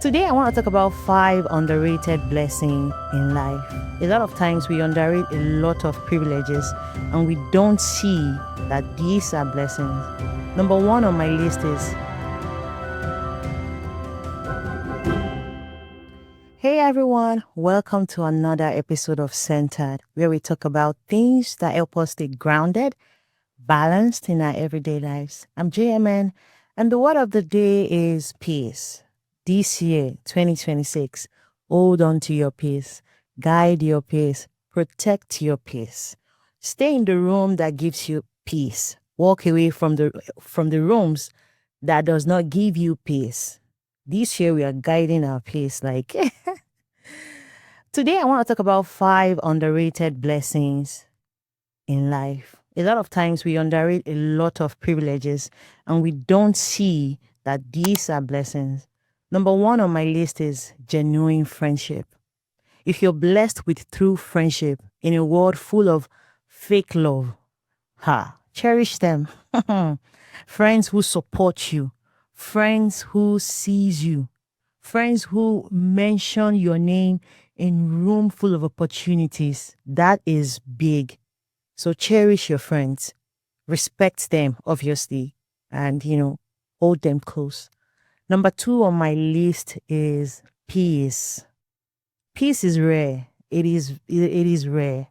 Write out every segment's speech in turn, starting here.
Today, I want to talk about 5 underrated blessings in life. A lot of times we underrate a lot of privileges and we don't see that these are blessings. Number 1 on my list is, hey everyone, welcome to another episode of Centered, where we talk about things that help us stay grounded, balanced in our everyday lives. I'm JMN, and the word of the day is peace. This year, 2026, hold on to your peace, guide your peace, protect your peace. Stay in the room that gives you peace. Walk away from the rooms that does not give you peace. This year we are guiding our peace. Today I want to talk about 5 underrated blessings in life. A lot of times we underrate a lot of privileges and we don't see that these are blessings. Number 1 on my list is genuine friendship. If you're blessed with true friendship in a world full of fake love, cherish them. Friends who support you, friends who sees you, friends who mention your name in room full of opportunities. That is big. So cherish your friends, respect them, obviously, and, hold them close. Number 2 on my list is peace. Peace is rare. It is rare.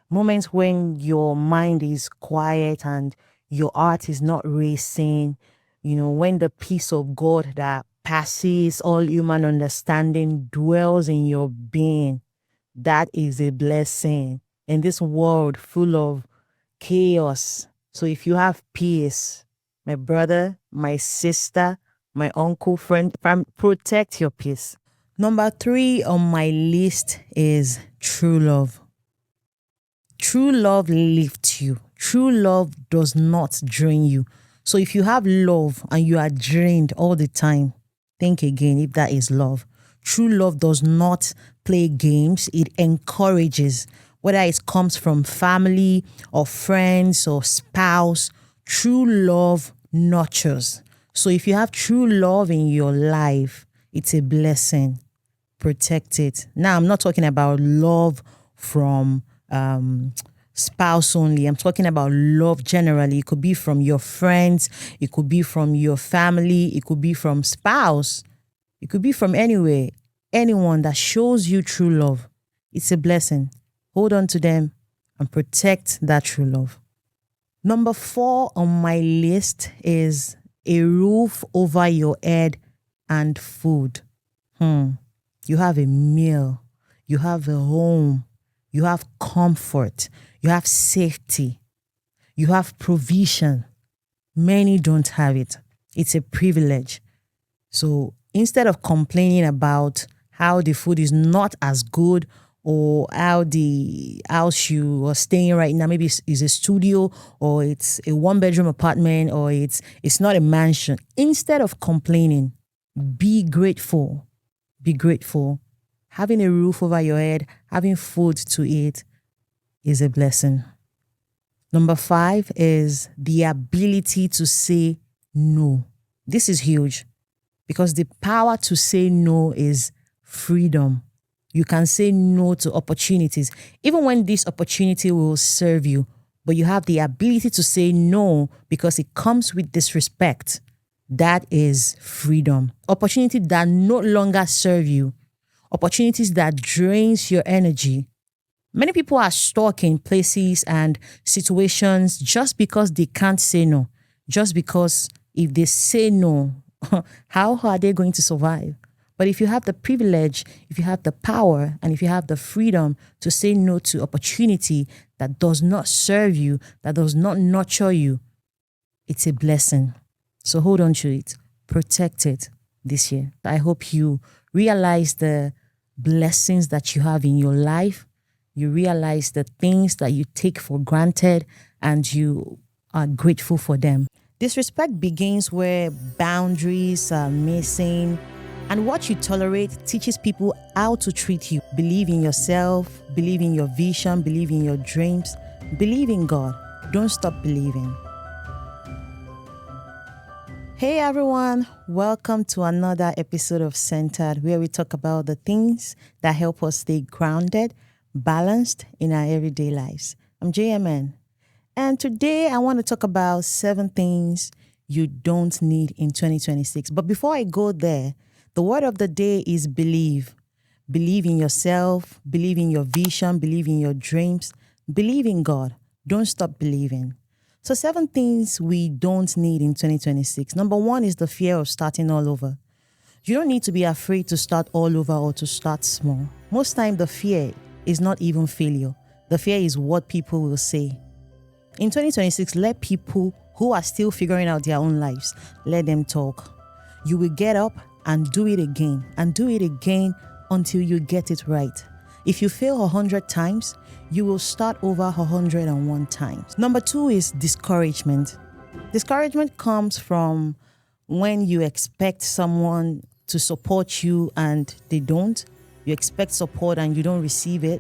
Moments when your mind is quiet and your heart is not racing, when the peace of God that passes all human understanding dwells in your being, that is a blessing in this world full of chaos. So if you have peace, my brother, my sister, my uncle, friend, protect your peace. Number 3 on my list is true love. True love lifts you. True love does not drain you. So if you have love and you are drained all the time, think again if that is love. True love does not play games. It encourages, whether it comes from family or friends or spouse. True love nurtures. So if you have true love in your life, it's a blessing. Protect it. Now, I'm not talking about love from spouse only. I'm talking about love generally. It could be from your friends. It could be from your family. It could be from spouse. It could be from anywhere. Anyone that shows you true love. It's a blessing. Hold on to them and protect that true love. Number 4 on my list is a roof over your head and food. You have a meal. You have a home. You have comfort. You have safety. You have provision. Many don't have it. It's a privilege. So instead of complaining about how the food is not as good or how the house you are staying right now, maybe is a studio or it's a 1-bedroom apartment or it's not a mansion. Instead of complaining, be grateful. Be grateful. Having a roof over your head, having food to eat is a blessing. Number 5 is the ability to say no. This is huge because the power to say no is freedom. You can say no to opportunities, even when this opportunity will serve you, but you have the ability to say no because it comes with disrespect. That is freedom. Opportunities that no longer serve you, opportunities that drains your energy. Many people are stuck in places and situations just because they can't say no. Just because if they say no, how are they going to survive? But if you have the privilege, if you have the power, and if you have the freedom to say no to opportunity that does not serve you, that does not nurture you, it's a blessing. So hold on to it. Protect it this year. I hope you realize the blessings that you have in your life. You realize the things that you take for granted and you are grateful for them. Disrespect begins where boundaries are missing, and what you tolerate teaches people how to treat you. Believe in yourself, believe in your vision, believe in your dreams, believe in God. Don't stop believing. Hey everyone, welcome to another episode of Centered, where we talk about the things that help us stay grounded, balanced in our everyday lives. I'm JMN, and today I want to talk about 7 things you don't need in 2026. But before I go there, the word of the day is believe. Believe in yourself, believe in your vision, believe in your dreams, believe in God. Don't stop believing. So 7 things we don't need in 2026. Number 1 is the fear of starting all over. You don't need to be afraid to start all over or to start small. Most time the fear is not even failure. The fear is what people will say. In 2026, let people who are still figuring out their own lives, let them talk. You will get up and do it again until you get it right. If you fail 100 times, you will start over 101 times. Number 2 is discouragement. Discouragement comes from when you expect someone to support you and they don't. You expect support and you don't receive it.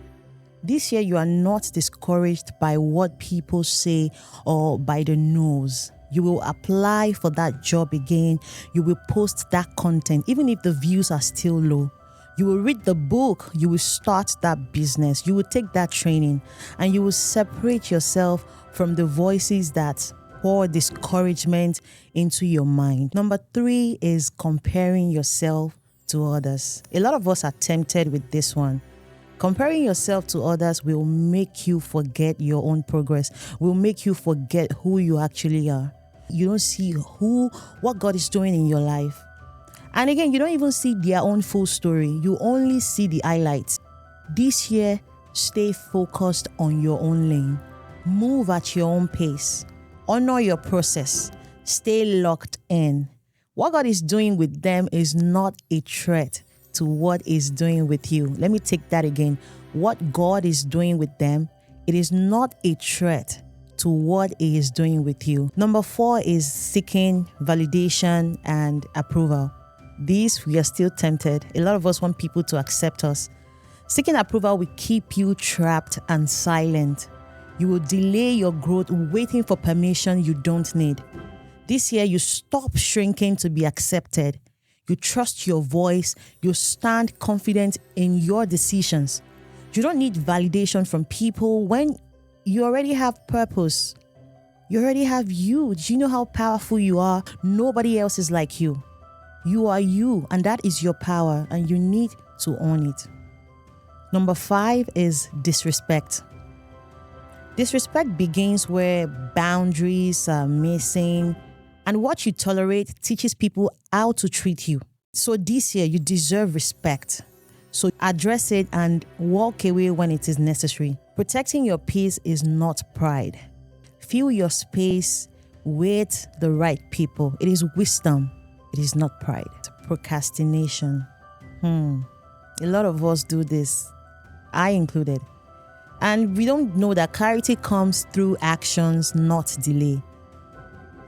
This year, you are not discouraged by what people say or by the no's. You will apply for that job again. You will post that content, even if the views are still low. You will read the book. You will start that business. You will take that training and you will separate yourself from the voices that pour discouragement into your mind. Number 3 is comparing yourself to others. A lot of us are tempted with this one. Comparing yourself to others will make you forget your own progress, will make you forget who you actually are. You don't see what God is doing in your life. And again, you don't even see their own full story. You only see the highlights. This year, stay focused on your own lane. Move at your own pace. Honor your process. Stay locked in. What God is doing with them is not a threat to what is doing with you. Let me take that again. What God is doing with them, it is not a threat to what He is doing with you. Number 4 is seeking validation and approval. These, we are still tempted. A lot of us want people to accept us. Seeking approval will keep you trapped and silent. You will delay your growth waiting for permission you don't need. This year, you stop shrinking to be accepted. You trust your voice. You stand confident in your decisions. You don't need validation from people when you already have purpose. You already have you. Do you know how powerful you are? Nobody else is like you. You are you, and that is your power, and you need to own it. Number 5 is disrespect. Disrespect begins where boundaries are missing, and what you tolerate teaches people how to treat you. So this year, you deserve respect. So address it and walk away when it is necessary. Protecting your peace is not pride. Fill your space with the right people. It is wisdom. It is not pride. Procrastination. A lot of us do this, I included. And we don't know that clarity comes through actions, not delay.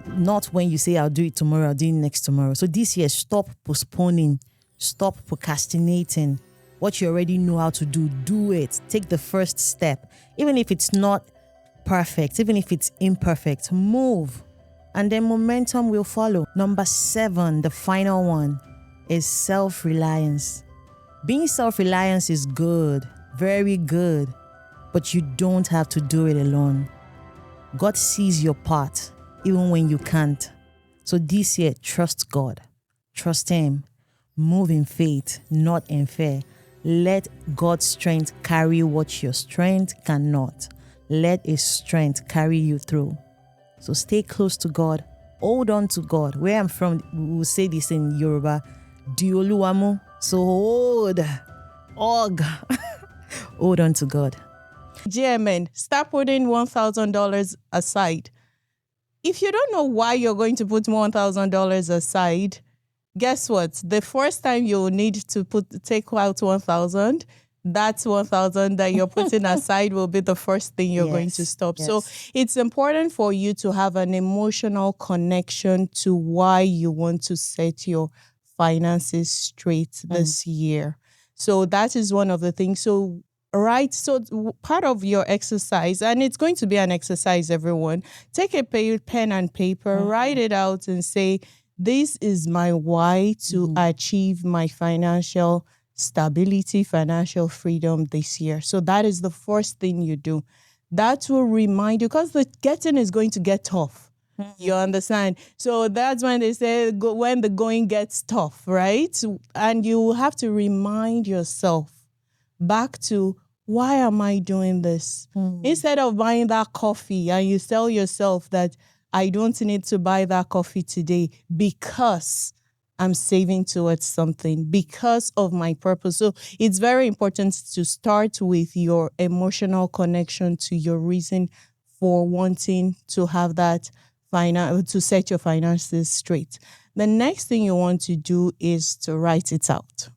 Not when you say, I'll do it tomorrow, I'll do it next tomorrow. So this year, stop postponing, stop procrastinating. What you already know how to do, do it. Take the first step. Even if it's not perfect, even if it's imperfect, move. And then momentum will follow. Number 7, the final one, is self-reliance. Being self-reliant is good, very good, but you don't have to do it alone. God sees your part, even when you can't. So this year, trust God. Trust Him. Move in faith, not in fear. Let God's strength carry what your strength cannot. Let His strength carry you through. So stay close to God. Hold on to God. Where I'm from, we will say this in Yoruba. Di Oluwamu. So hold on to God. GMN, start putting $1,000 aside. If you don't know why you're going to put $1,000 aside, guess what? The first time you'll need to take out 1,000, that 1,000 that you're putting aside will be the first thing you're going to stop. Yes. So it's important for you to have an emotional connection to why you want to set your finances straight this year. So that is one of the things. So right, so part of your exercise, and it's going to be an exercise, everyone, take a pen and paper, write it out and say, This is my why to achieve my financial stability, financial freedom this year. So that is the first thing you do. That will remind you, because the getting is going to get tough. You understand? So that's when they say when the going gets tough, right? And you have to remind yourself back to, why am I doing this? Instead of buying that coffee and you tell yourself that I don't need to buy that coffee today because I'm saving towards something, because of my purpose. So it's very important to start with your emotional connection to your reason for wanting to have that to set your finances straight. The next thing you want to do is to write it out.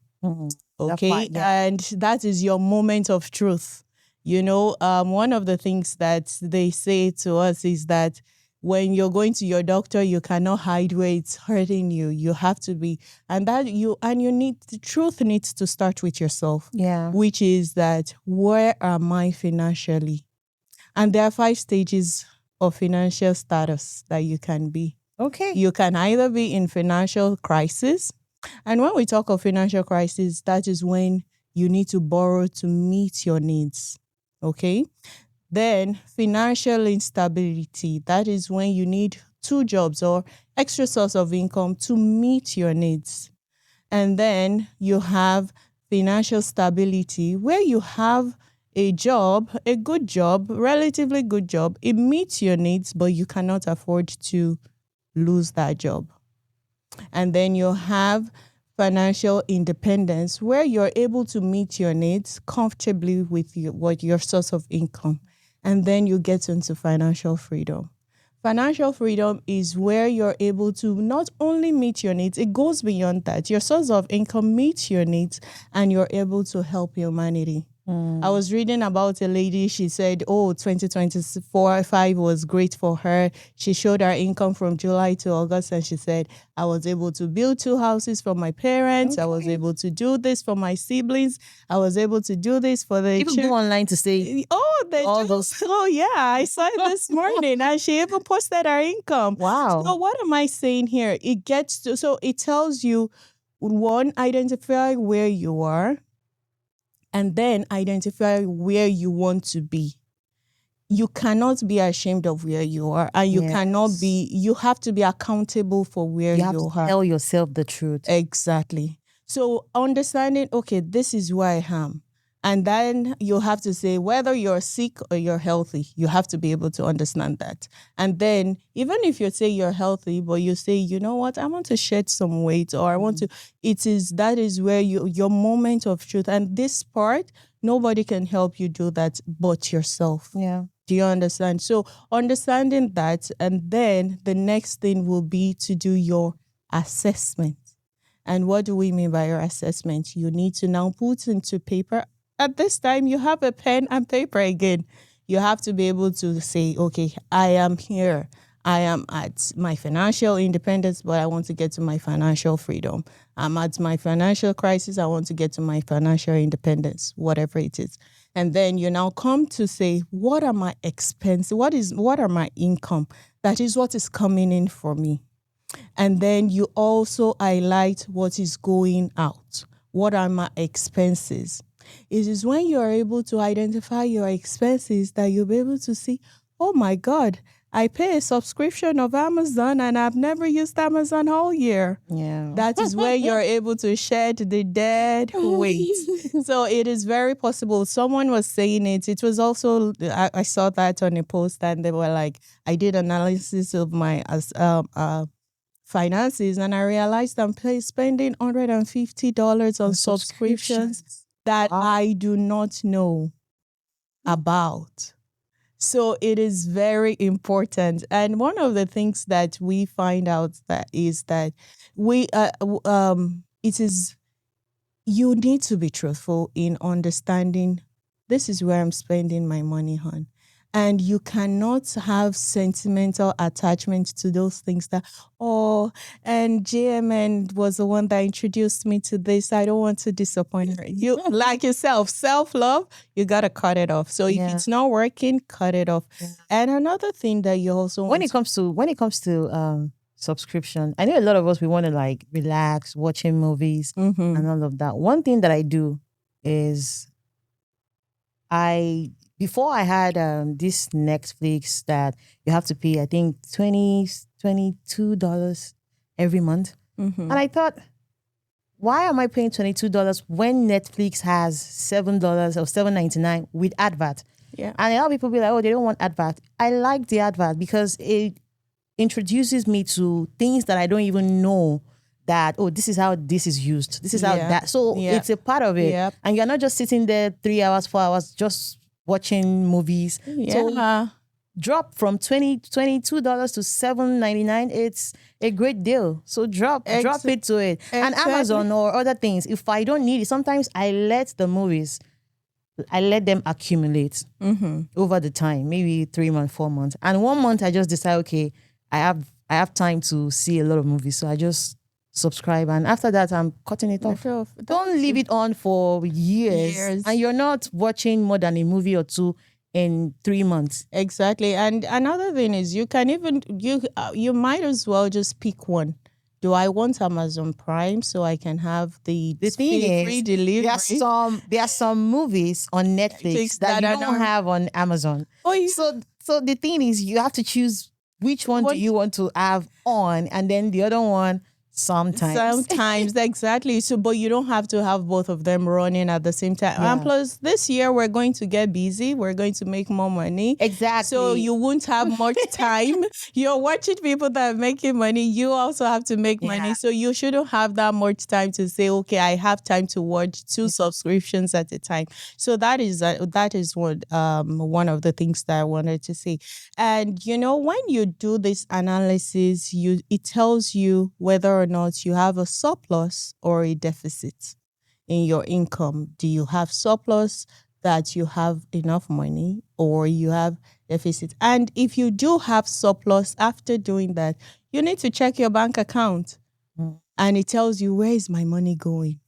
Okay. And that is your moment of truth. You know, one of the things that they say to us is that when you're going to your doctor, you cannot hide where it's hurting you. You have to be, and you need, the truth needs to start with yourself. Yeah. Which is that, where am I financially? And there are 5 stages of financial status that you can be. Okay. You can either be in financial crisis. And when we talk of financial crisis, that is when you need to borrow to meet your needs. Okay. Then financial instability, that is when you need 2 jobs or extra source of income to meet your needs. And then you have financial stability, where you have a job, a good job, relatively good job. It meets your needs, but you cannot afford to lose that job. And then you have financial independence, where you're able to meet your needs comfortably with your source of income. And then you get into financial freedom. Financial freedom is where you're able to not only meet your needs, it goes beyond that. Your source of income meets your needs and you're able to help humanity. I was reading about a lady. She said, 2024-5 was great for her. She showed her income from July to August and she said, I was able to build 2 houses for my parents. Okay. I was able to do this for my siblings. I was able to do this for the People go online to say, those. Oh, yeah. I saw it this morning and she even posted her income. Wow. So what am I saying here? So it tells you, 1, identify where you are, and then identify where you want to be. You cannot be ashamed of where you are, and you have to be accountable for where you have to are. Tell yourself the truth. Exactly. So understanding, okay, this is where I am. And then you have to say, whether you're sick or you're healthy, you have to be able to understand that. And then even if you say you're healthy, but you say, you know what, I want to shed some weight, or I want to, that is where your moment of truth. And this part, nobody can help you do that but yourself. Yeah. Do you understand? So understanding that, and then the next thing will be to do your assessment. And what do we mean by your assessment? You need to now put into paper. At this time, you have a pen and paper again. You have to be able to say, okay, I am here. I am at my financial independence, but I want to get to my financial freedom. I'm at my financial crisis. I want to get to my financial independence, whatever it is. And then you now come to say, what are my expenses? What are my income? That is what is coming in for me. And then you also highlight what is going out. What are my expenses? It is when you are able to identify your expenses that you'll be able to see, oh my God, I pay a subscription of Amazon and I've never used Amazon all year. Yeah. That is where you're able to shed the dead weight. So it is very possible. Someone was saying it. It was also, I saw that on a post and they were like, I did analysis of my finances and I realized I'm spending $150 on subscriptions that I do not know about. So it is very important. And one of the things that we find out is that you need to be truthful in understanding, this is where I'm spending my money on. And you cannot have sentimental attachment to those things that, and JMN was the one that introduced me to this. I don't want to disappoint her. You, like yourself, self-love, you got to cut it off. So if it's not working, cut it off. Yeah. And another thing that you also when it comes to subscription. I know a lot of us, we want to like relax, watching movies Mm-hmm. and all of that. One thing that I do is before I had this Netflix that you have to pay, I think $22 every month. Mm-hmm. And I thought, why am I paying $22 when Netflix has $7 or $7.99 with advert? Yeah. And a lot of people be like, oh, they don't want advert. I like the advert because it introduces me to things that I don't even know that, oh, this is how this is used. This is how Yeah. that. So Yeah. it's a part of it. Yep. And you're not just sitting there 3 hours, 4 hours, just watching movies. So Yeah. drop from $22 to $7.99. It's a great deal. So drop it to it. And Exactly. Amazon or other things. If I don't need it, sometimes I let them accumulate over the time, maybe 3 months, 4 months. And 1 month I just decide, okay, I have time to see a lot of movies. So I just subscribe, and after that I'm cutting it off. Don't leave it on for years. And you're not watching more than a movie or two in 3 months. Exactly. And another thing is you can even you might as well just pick one. Do I want Amazon Prime so I can have the thing is, free delivery? there are some movies on Netflix that you don't have on Amazon. So the thing is, you have to choose which one do you want to have on, and then the other one sometimes. Exactly. So, but you don't have to have both of them running at the same time. Yeah. And plus, this year we're going to get busy. We're going to make more money. Exactly. So you won't have much time. You're watching people that are making money. You also have to make money. So you shouldn't have that much time to say, okay, I have time to watch two subscriptions at a time. So that is what one of the things that I wanted to say. And you know, when you do this analysis, it tells you whether or not you have a surplus or a deficit in your income. Do you have surplus, that you have enough money, or you have deficit? And if you do have surplus, after doing that, you need to check your bank account. And it tells you, where is my money going?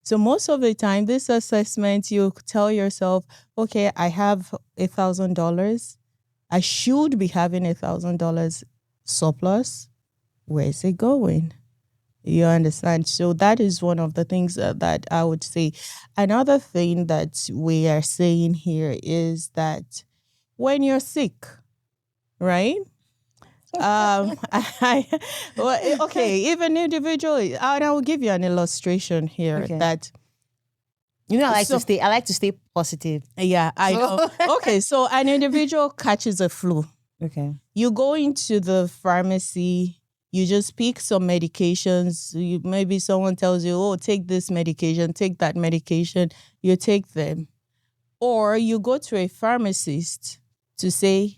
So most of the time, this assessment, you tell yourself, okay, I have $1,000. I should be having $1,000 surplus. Where is it going? You understand? So that is one of the things that I would say. Another thing that we are saying here is that when you're sick, right? Even individually, and I will give you an illustration here that. You know, I like to stay positive. Yeah, I know. Okay, so an individual catches a flu. Okay. You go into the pharmacy, you just pick some medications. Maybe someone tells you, oh, take this medication, take that medication. You take them. Or you go to a pharmacist to say,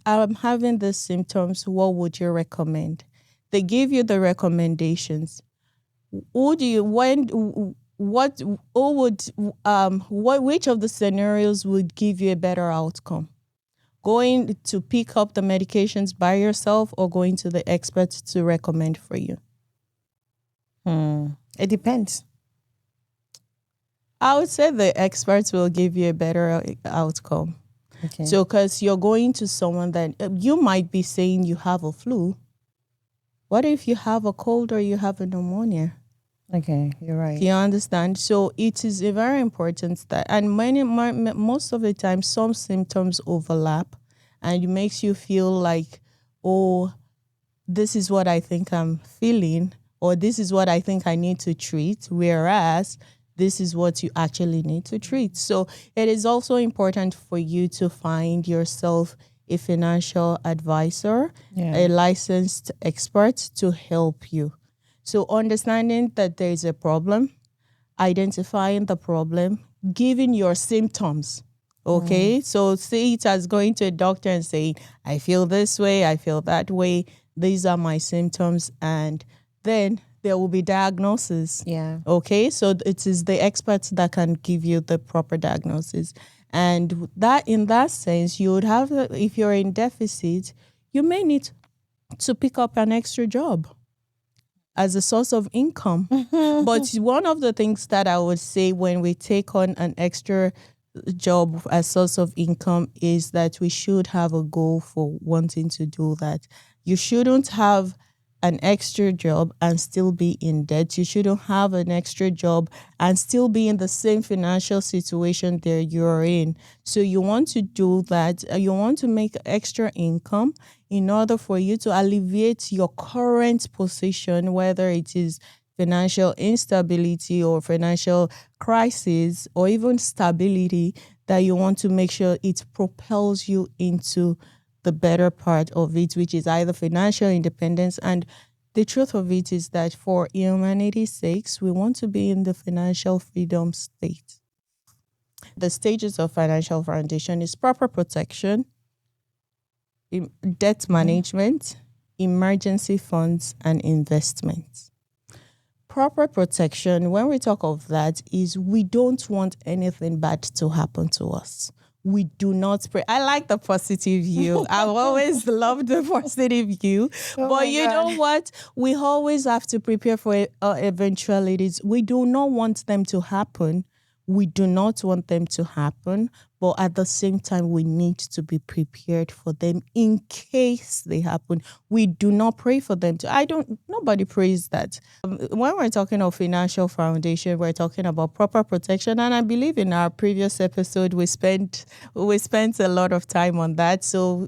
I'm having these symptoms. What would you recommend? They give you the recommendations. Which of the scenarios would give you a better outcome? Going to pick up the medications by yourself or going to the expert to recommend for you? It depends. I would say the experts will give you a better outcome. Okay. So, because you're going to someone that you might be saying you have a flu. What if you have a cold or you have a pneumonia? Okay, you're right. You understand? So it is very important that, and most of the time, some symptoms overlap, and it makes you feel like, oh, this is what I think I'm feeling, or this is what I think I need to treat, whereas this is what you actually need to treat. So it is also important for you to find yourself a financial advisor, a licensed expert to help you. So understanding that there is a problem, identifying the problem, giving your symptoms, okay? So say it as going to a doctor and saying, I feel this way, I feel that way, these are my symptoms, and then there will be diagnosis. Yeah. Okay, so it is the experts that can give you the proper diagnosis. And that, in that sense, you would have, if you're in deficit, you may need to pick up an extra job as a source of income. But one of the things that I would say when we take on an extra job as source of income is that we should have a goal for wanting to do that. You shouldn't have an extra job and still be in debt. You shouldn't have an extra job and still be in the same financial situation that you're in. So you want to do that. You want to make extra income in order for you to alleviate your current position, whether it is financial instability or financial crisis or even stability, that you want to make sure it propels you into the better part of it, which is either financial independence. And the truth of it is that for humanity's sakes, we want to be in the financial freedom state. The stages of financial foundation is proper protection, debt management, emergency funds, and investments. Proper protection, when we talk of that, is we don't want anything bad to happen to us. We do not pray. I like the positive view. I've always loved the positive view. But you know what? We always have to prepare for eventualities. We do not want them to happen. We do not want them to happen, but at the same time, we need to be prepared for them in case they happen. We do not pray for them nobody prays that. When we're talking of financial foundation, we're talking about proper protection. And I believe in our previous episode, we spent a lot of time on that. So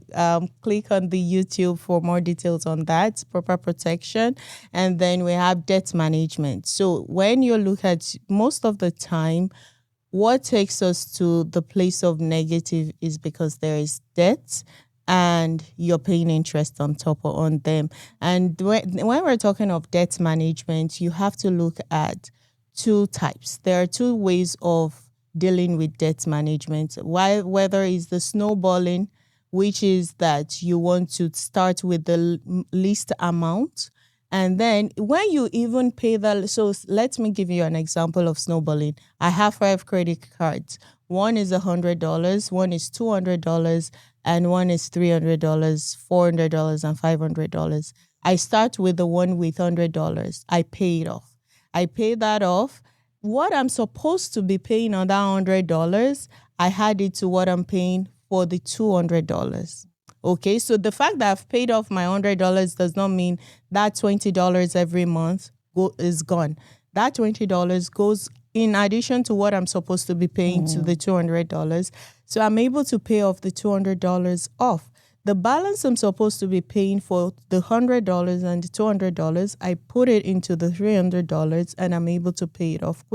click on the YouTube for more details on that, proper protection. And then we have debt management. So when you look at most of the time, what takes us to the place of negative is because there is debt and you're paying interest on top or on them. And when we're talking of debt management, you have to look at two types. There are two ways of dealing with debt management. Whether it's the snowballing, which is that you want to start with the least amount. And then when you even pay that, so let me give you an example of snowballing. I have 5 credit cards. One is $100, one is $200, and one is $300, $400, and $500. I start with the one with $100. I pay it off. I pay that off. What I'm supposed to be paying on that $100, I add it to what I'm paying for the $200. Okay, so the fact that I've paid off my $100 does not mean that $20 every month is gone. That $20 goes in addition to what I'm supposed to be paying to the $200. So I'm able to pay off the $200 off. The balance I'm supposed to be paying for the $100 and the $200, I put it into the $300 and I'm able to pay it off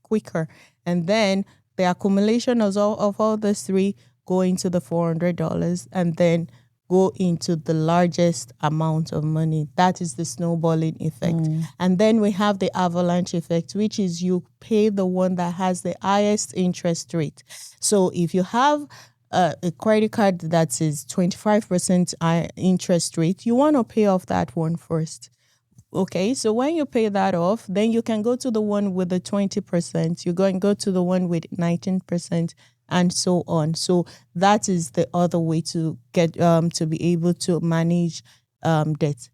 quicker. And then the accumulation of all the three go into the $400 and then go into the largest amount of money. That is the snowballing effect. And then we have the avalanche effect, which is you pay the one that has the highest interest rate. So if you have a credit card that is 25% interest rate, you want to pay off that one first. Okay, so when you pay that off, then you can go to the one with the 20%. You go to the one with 19%. And so on. So that is the other way to get to be able to manage debt.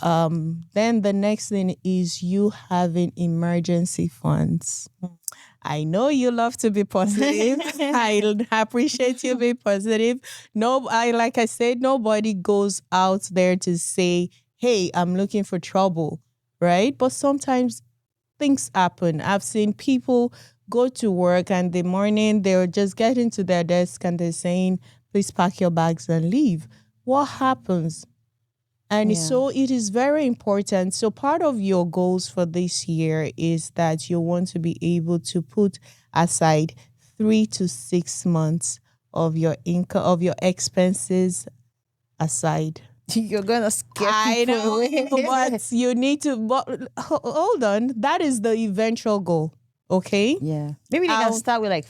Then the next thing is you having emergency funds. I know you love to be positive. I appreciate you being positive. Like I said, nobody goes out there to say, "Hey, I'm looking for trouble," right? But sometimes things happen. I've seen people go to work and the morning they're just getting to their desk and they're saying, "Please pack your bags and leave." What happens? And so it is very important. So part of your goals for this year is that you want to be able to put aside 3 to 6 months of your income, of your expenses aside. You're gonna scare I people know, away. but you need to. But hold on, that is the eventual goal. Okay. Yeah, maybe they can start with like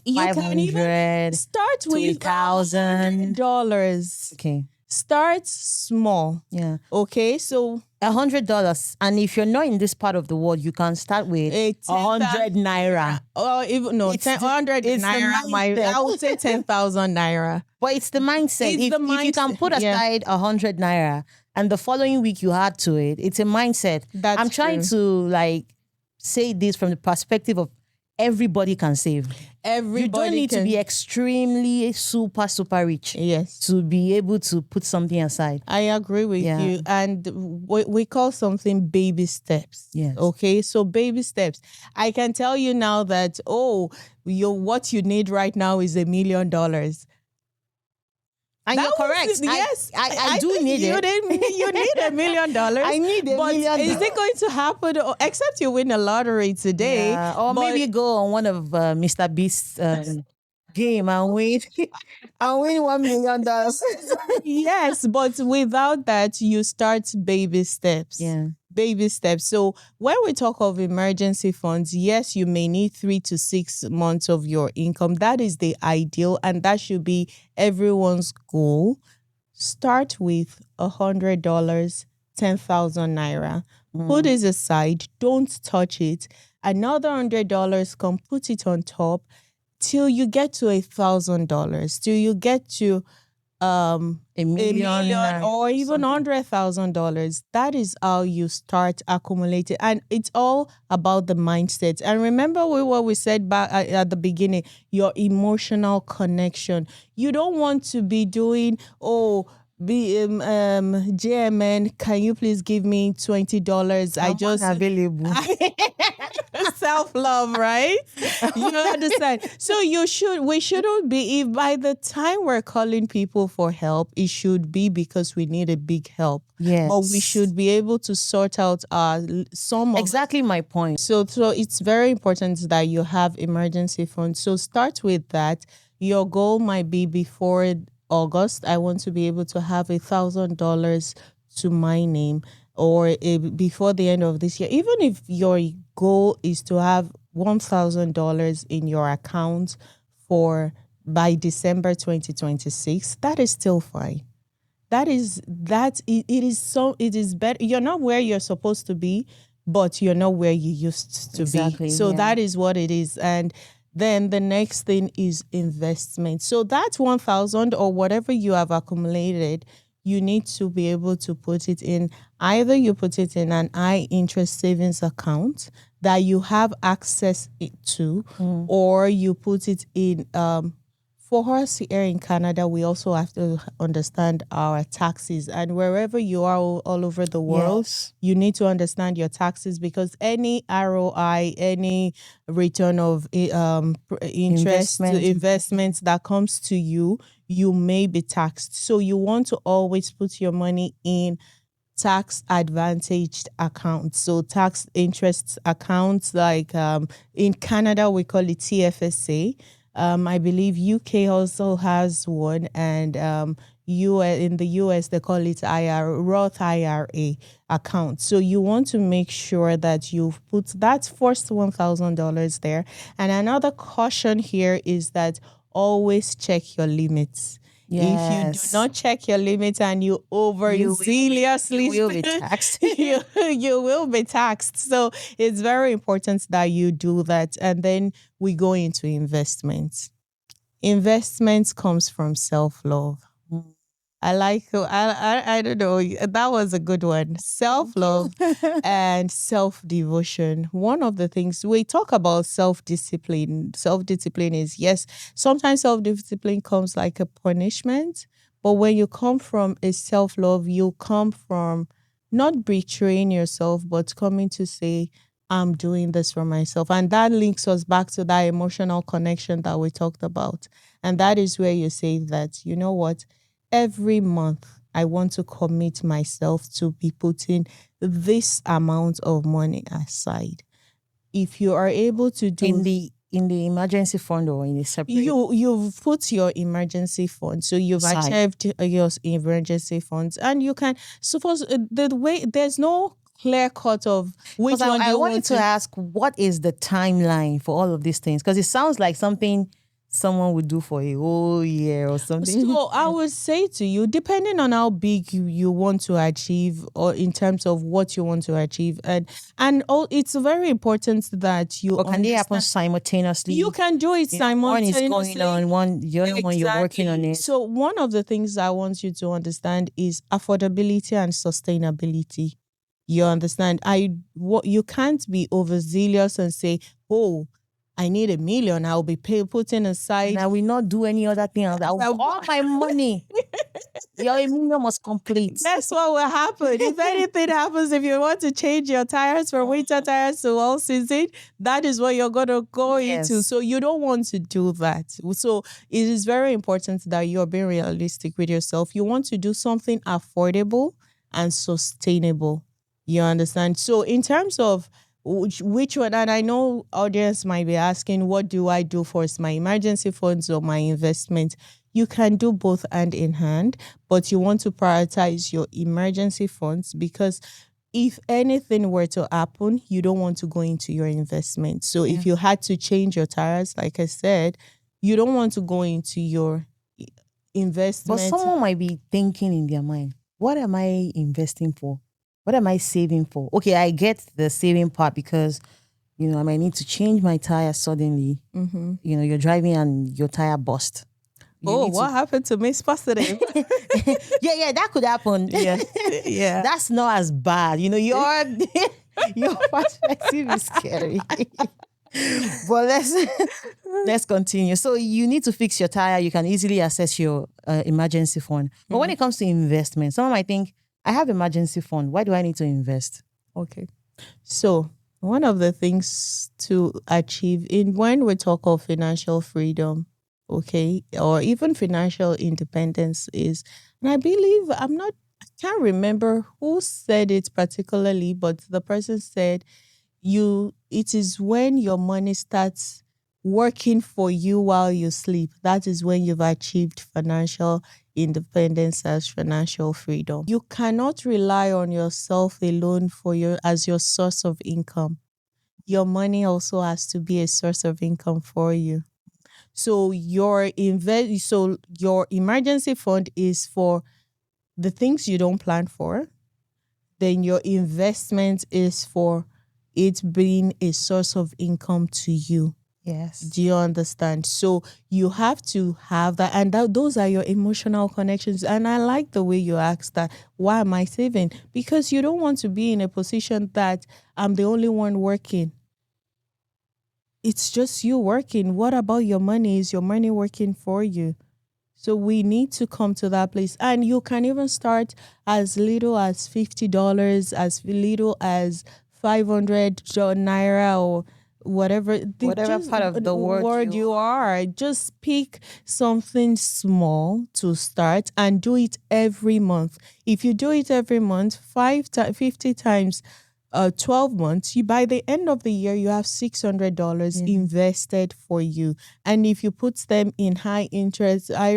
You can even 500, start with 2,000 dollars. Okay. Start small. Yeah. Okay. So $100, and if you're not in this part of the world, you can start with 100 naira. Or even no, 100 naira. I would say 10,000 naira. But it's the mindset. It's If you can put aside 100 naira, and the following week you add to it, it's a mindset. That's I'm trying true. to like say this from the perspective of everybody can save. Everybody You don't need to be extremely super rich to be able to put something aside. I agree with you. And we call something baby steps. Yes. Okay. So baby steps. I can tell you now that, what you need right now is $1 million. And you're correct. Yes, I do need it. You need $1 million. I need $1 million. Is it going to happen? Except you win a lottery today. Yeah. Or maybe go on one of Mr. Beast's game and win $1 million. Yes, but without that, you start baby steps. Yeah. Baby steps. So when we talk of emergency funds, yes, you may need 3 to 6 months of your income. That is the ideal, and that should be everyone's goal. Start with $100, 10,000 naira. Put it aside. Don't touch it. Another $100, come put it on top till you get to $1,000. Till you get to a million or even $100,000. That is how you start accumulating, and it's all about the mindset. And remember what we said back at the beginning: your emotional connection. You don't want to be doing JMN, can you please give me $20? I just available. Self-love, right? You understand? So we shouldn't be, if by the time we're calling people for help, it should be because we need a big help. Yes. But we should be able to sort out some of exactly my point. So it's very important that you have emergency funds. So start with that. Your goal might be before August, I want to be able to have $1,000 to my name, or before the end of this year. Even if your goal is to have $1,000 in your account by December 2026, that is still fine. It is better. You're not where you're supposed to be, but you're not where you used to be. So that is what it is. And then the next thing is investment. So that 1,000 or whatever you have accumulated, you need to be able to put it in. Either you put it in an high interest savings account that you have access to, or you put it in. For us here in Canada, we also have to understand our taxes. And wherever you are all over the world, you need to understand your taxes, because any ROI, any return of interest investments that comes to you, you may be taxed. So you want to always put your money in tax advantaged accounts. So tax interest accounts, like in Canada, we call it TFSA. I believe UK also has one, and in the US they call it Roth IRA account. So you want to make sure that you've put that first $1,000 there. And another caution here is that always check your limits. Yes. If you do not check your limits and you overzealously, you will be taxed. you will be taxed. So it's very important that you do that. And then we go into investments. Investments comes from self-love. I don't know. That was a good one. Self-love and self-devotion. One of the things we talk about, self-discipline. Self-discipline is, yes, sometimes self-discipline comes like a punishment, but when you come from a self-love, you come from not betraying yourself, but coming to say, I'm doing this for myself. And that links us back to that emotional connection that we talked about. And that is where you say that, you know what? Every month, I want to commit myself to be putting this amount of money aside. If you are able to do in the emergency fund or in the separate, you've put your emergency fund, so you've achieved your emergency funds, and you can suppose the way there's no clear cut of which one. I wanted to ask, what is the timeline for all of these things? Because it sounds like something someone would do for a whole year or something. So I would say to you, depending on how big you want to achieve, or in terms of what you want to achieve, and it's very important that you. Or can they happen simultaneously? You can do it simultaneously. One is going on, the other one you're working on it. So one of the things I want you to understand is affordability and sustainability. You understand? You can't be overzealous and say, oh, I need $1 million. I'll be putting aside. And I will not do any other thing. All my money. Your immune must complete. That's what will happen. If anything happens, if you want to change your tires from winter tires to all season, that is what you're going to go into. So you don't want to do that. So it is very important that you're being realistic with yourself. You want to do something affordable and sustainable. You understand? So in terms of which one, and I know audience might be asking, what do I do first, my emergency funds or my investment? You can do both hand in hand, but you want to prioritize your emergency funds because if anything were to happen, you don't want to go into your investment. So if you had to change your tires, like I said, you don't want to go into your investment. But someone might be thinking in their mind, what am I investing for? What am I saving for? Okay, I get the saving part because, I might need to change my tire suddenly. Mm-hmm. You're driving and your tire burst. What happened to Miss Positive? yeah, that could happen. Yeah. That's not as bad. Your perspective is scary. But let's continue. So you need to fix your tire. You can easily access your emergency fund. But when it comes to investment, someone might think, I have emergency fund. Why do I need to invest? Okay. So one of the things to achieve when we talk of financial freedom, okay, or even financial independence is, and I believe I can't remember who said it particularly, but the person said it is when your money starts working for you while you sleep. That is when you've achieved financial independence as financial freedom. You cannot rely on yourself alone as your source of income. Your money also has to be a source of income for you. So your emergency fund is for the things you don't plan for. Then your investment is for it being a source of income to you. Yes. Do you understand? So you have to have that. And those are your emotional connections. And I like the way you asked that. Why am I saving? Because you don't want to be in a position that I'm the only one working. It's just you working. What about your money? Is your money working for you? So we need to come to that place. And you can even start as little as $50, as little as 500 naira or whatever part of the world you are. Just pick something small to start and do it every month. If you do it every month, 50 times 12 months, by the end of the year, you have $600 invested for you. And if you put them in high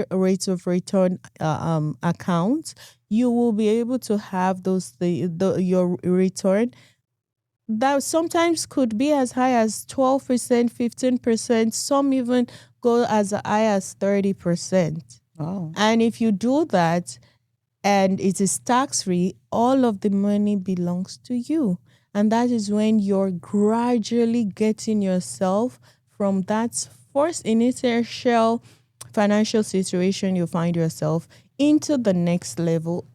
rates of return accounts, you will be able to have your return that sometimes could be as high as 12%, 15%. Some even go as high as 30%. Wow. And if you do that, and it is tax-free, all of the money belongs to you. And that is when you're gradually getting yourself from that first initial financial situation you find yourself into the next level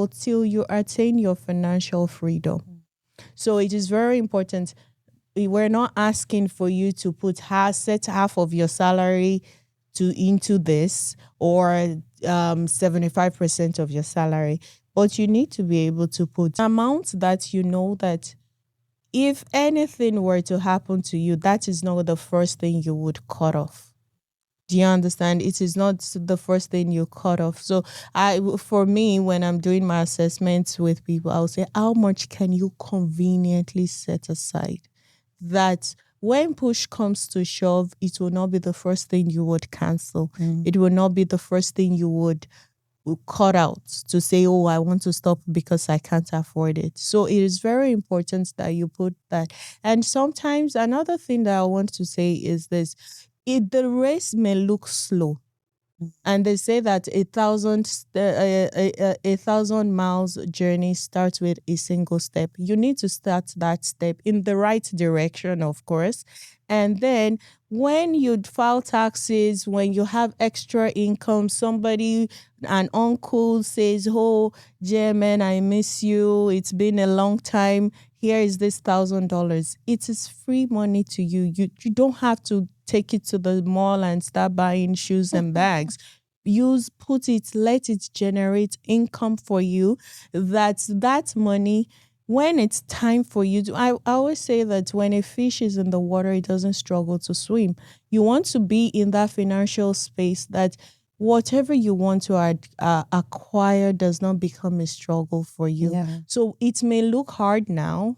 till you attain your financial freedom. So it is very important. We're not asking for you to set half of your salary into this or 75% of your salary, but you need to be able to put amount that you know that if anything were to happen to you, that is not the first thing you would cut off. Do you understand? It is not the first thing you cut off. So for me, when I'm doing my assessments with people, I'll say, how much can you conveniently set aside that when push comes to shove, it will not be the first thing you would cancel. It will not be the first thing you would cut out to say, oh, I want to stop because I can't afford it. So it is very important that you put that. And sometimes another thing that I want to say is this. The race may look slow. And they say that 1,000 miles journey starts with a single step. You need to start that step in the right direction, of course. And then when you file taxes, when you have extra income, an uncle says, oh, German, I miss you. It's been a long time. here is this $1,000. It is free money to you. You don't have to take it to the mall and start buying shoes and bags. Put it, let it generate income for you. That money, when it's time for you to, I always say that when a fish is in the water, it doesn't struggle to swim. You want to be in that financial space that whatever you want to acquire does not become a struggle for you. Yeah. So it may look hard now,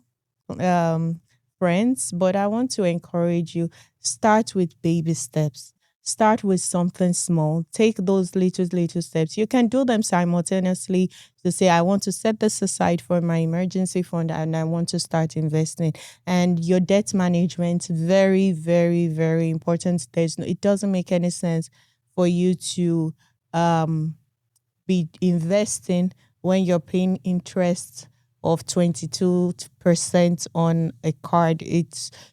um, friends, but I want to encourage you, start with baby steps. Start with something small. Take those little steps. You can do them simultaneously to say, I want to set this aside for my emergency fund and I want to start investing. And your debt management, very, very, very important. It doesn't make any sense for you to be investing when you're paying interest of 22% on a card.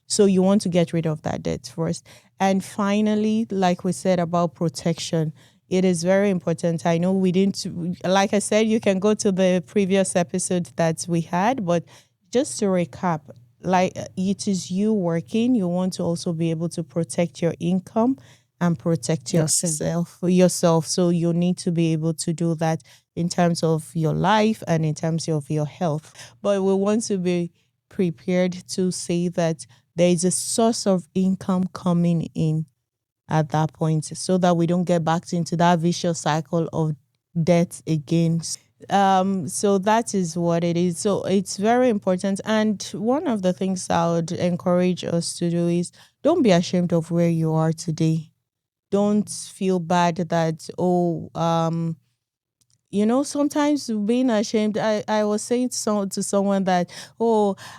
So you want to get rid of that debt first. And finally, like we said about protection, it is very important. I know we didn't, like I said, you can go to the previous episode that we had, but just to recap, like it is you working, you want to also be able to protect your income and protect yourself. So you need to be able to do that in terms of your life and in terms of your health. But we want to be prepared to say that there is a source of income coming in at that point so that we don't get back into that vicious cycle of debt again. So that is what it is. So it's very important. And one of the things I would encourage us to do is don't be ashamed of where you are today. Don't feel bad that, sometimes being ashamed. I was saying to someone that,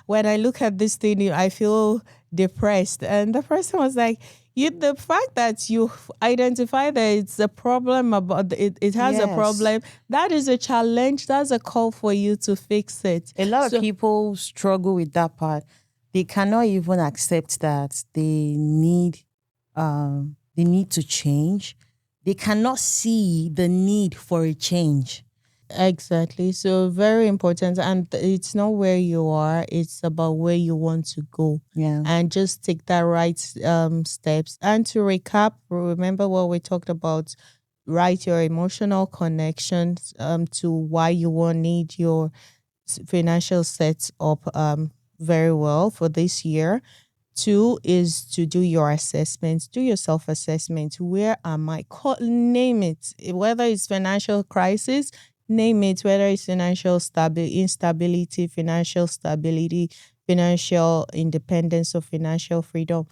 when I look at this thing, I feel depressed. And the person was like, the fact that you identify that it's a problem about it has a problem, that is a challenge. That's a call for you to fix it. A lot of people struggle with that part. They cannot even accept that they need to change. They cannot see the need for a change. Exactly. So very important. And it's not where you are, it's about where you want to go. Yeah. And just take that right steps. And to recap, remember what we talked about, write your emotional connections to why you will need your financial set up very well for this year. 2 is to do your assessment, do your self-assessment. Where am I? Name it. Whether it's financial crisis, name it. Whether it's financial instability, financial stability, financial independence, or financial freedom,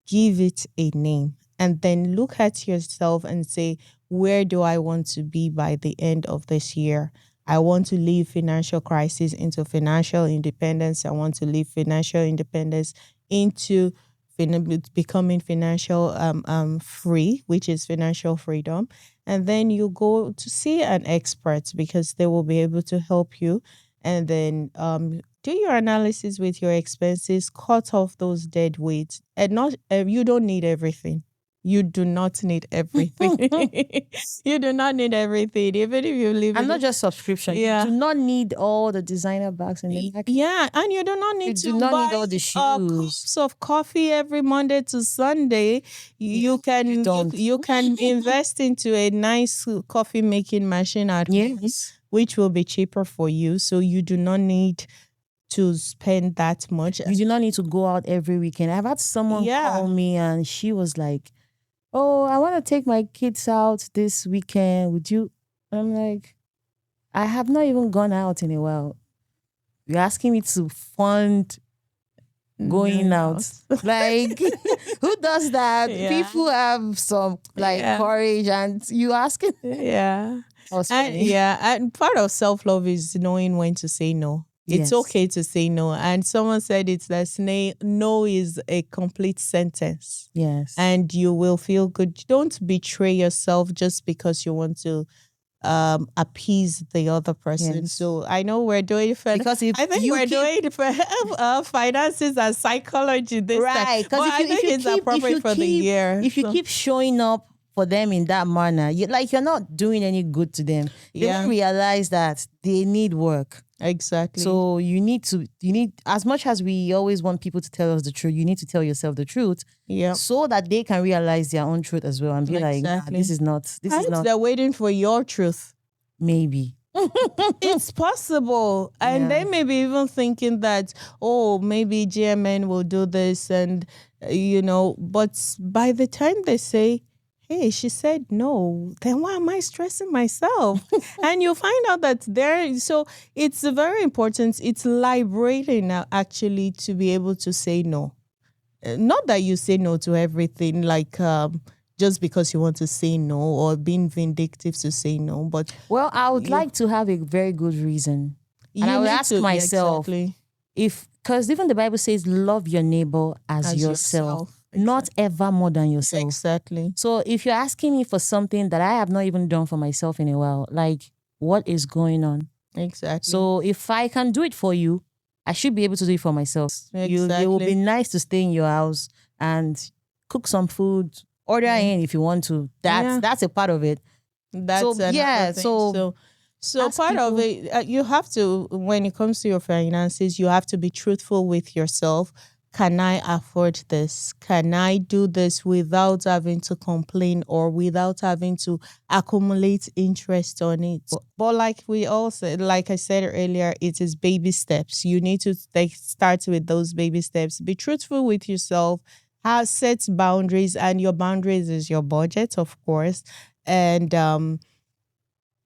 give it a name. And then look at yourself and say, where do I want to be by the end of this year? I want to leave financial crisis into financial independence. I want to leave financial independence into becoming financial free, which is financial freedom. And then you go to see an expert because they will be able to help you. And then do your analysis with your expenses, cut off those dead weights. And not you don't need everything. You do not need everything. You do not need everything. Even if you live and not just subscription. Yeah. You do not need all the designer bags in the market. Yeah, and you do not need to buy need all the shoes. Cups of coffee every Monday to Sunday. You can invest into a nice coffee making machine at home, which will be cheaper for you. So you do not need to spend that much. You do not need to go out every weekend. I've had someone call me and she was like, "Oh, I want to take my kids out this weekend. Would you?" I'm like, I have not even gone out in a while. You're asking me to fund going out. Like, who does that? Yeah. People have some courage, and you asking. Yeah. And part of self-love is knowing when to say no. It's okay to say no. And someone said it's that no is a complete sentence. Yes. And you will feel good. Don't betray yourself just because you want to appease the other person. Yes. So I know we're doing finances and psychology this time. Because if it's appropriate for the year. If you keep showing up for them in that manner, you're not doing any good to them. They don't realize that they need work. Exactly. So you need, as much as we always want people to tell us the truth, you need to tell yourself the truth Yeah. so that they can realize their own truth as well and be like, nah, Exactly. this is not Perhaps they're waiting for your truth. maybe. It's possible. And Yeah. they may be even thinking that, oh, maybe GMN will do this. And, but by the time they say, hey, she said no, then why am I stressing myself? And you find out that so it's very important. It's liberating now, actually, to be able to say no. Not that you say no to everything, like just because you want to say no or being vindictive to say no. But Well, I would like to have a very good reason. And I you would need ask to, yeah, myself, exactly, because even the Bible says, love your neighbor as yourself, not ever more than yourself. Exactly. So if you're asking me for something that I have not even done for myself in a while, like, what is going on? Exactly. So if I can do it for you, I should be able to do it for myself. Exactly. It will be nice to stay in your house and cook some food, order in if you want to. That's a part of it. That's So another yeah, thing. so So part of it, you have to, when it comes to your finances, you have to be truthful with yourself. Can I afford this? Can I do this without having to complain or without having to accumulate interest on it? But like we all said, like I said earlier, it is baby steps. You need to start with those baby steps. Be truthful with yourself. Have set boundaries, and your boundaries is your budget, of course. And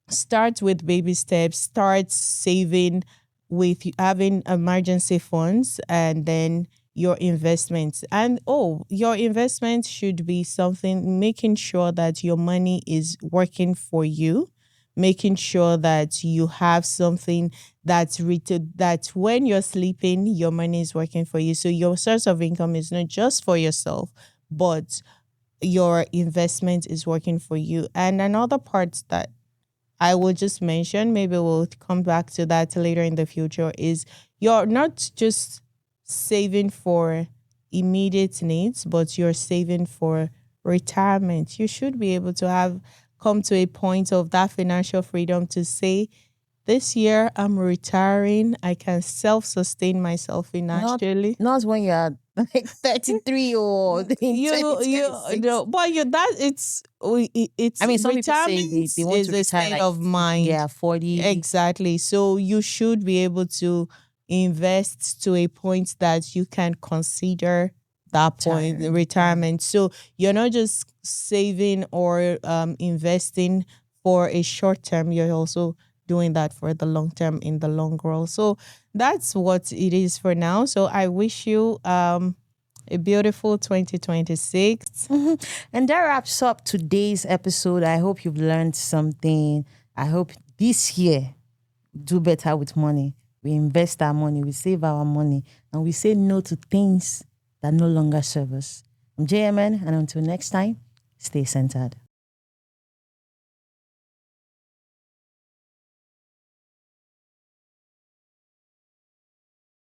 start with baby steps. Start saving with having emergency funds, and then your investments. And your investments should be something, making sure that your money is working for you, making sure that you have something that's that when you're sleeping, your money is working for you. So your source of income is not just for yourself, but your investment is working for you. And another part that I will just mention, maybe we'll come back to that later in the future, is you're not just saving for immediate needs, but you're saving for retirement. You should be able to have come to a point of that financial freedom to say, this year I'm retiring. I can self-sustain myself financially. Not when you're like 33 or in 2026. But it's I mean, some people say retirement they want is to a retire state like of mind. 40. Exactly. So you should be able to invest to a point that you can consider that point retirement. So you're not just saving or investing for a short term. You're also doing that for the long term in the long run. So that's what it is for now. So I wish you a beautiful 2026. And that wraps up today's episode. I hope you've learned something. I hope this year do better with money. We invest our money, we save our money, and we say no to things that no longer serve us. I'm JMN, and until next time, stay centered.